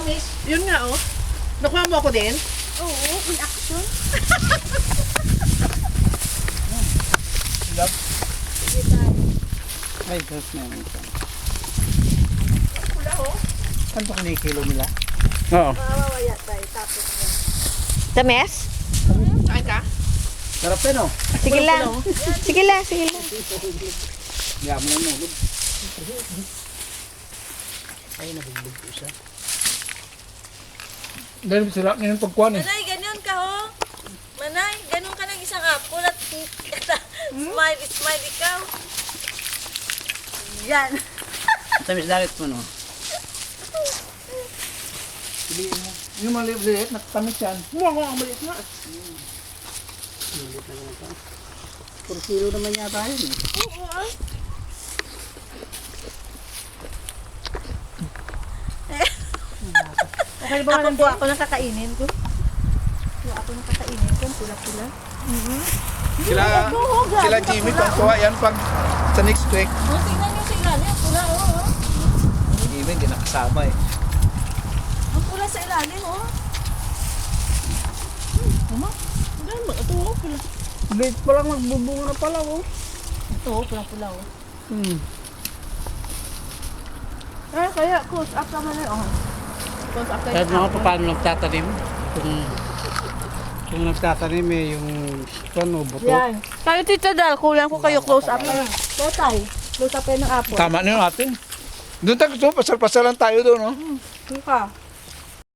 Promise. Yun nga, oh. Nakuha mo ako din? Oo, in action. Love. Sige tayo. Ay, sus na yun. Pula, oh. Saan ito kinikilo nila? Oo. Mawawaya tayo. Tapos yan. Tamis? Saan ka? Sarap yan, oh. Sige lang. Sige lang, sige lang. Yaman lang mo. Ay, nabugbog ko siya. Dahil sila ngayon pagkuhan eh. Manay, ganyan ka ho. Manay, ganun ka ng isang apple at smile, smile ikaw. Yan. Tamis dalit mo, no? Piliin mo. Yung maliit, nakatamis yan. Muha ko ang maliit nga. Maliit na naman ito. 4 kilo naman yata yun, eh. Oo, ah. Okay ba Ako po, ako nang kakainin ko. Ako nang kakainin ko, pula-pula. Sila Jimmy, pangkuha yan pag sa next week. Oh, tingnan nyo sa ilalim, pula, oh. Jimmy, hindi nakasama eh. Ang pula sa ilalim, oh. Ito, oh. Pula. Late pa lang, magbubunga na pala, oh. Ito, oh, pula-pula, oh. Kaya, close up naman eh. Oh. Close up tayo. Kahit mga paano nagtatanim, kung nagtatanim eh, yung ano, buto. Yan. Tayo, Tita Dal, kulang ko kayo close up na. Tatay, close up kayo ng apple. Tama na yun natin. Doon tayo gusto, pasal-pasalan tayo doon, no? Hindi ka.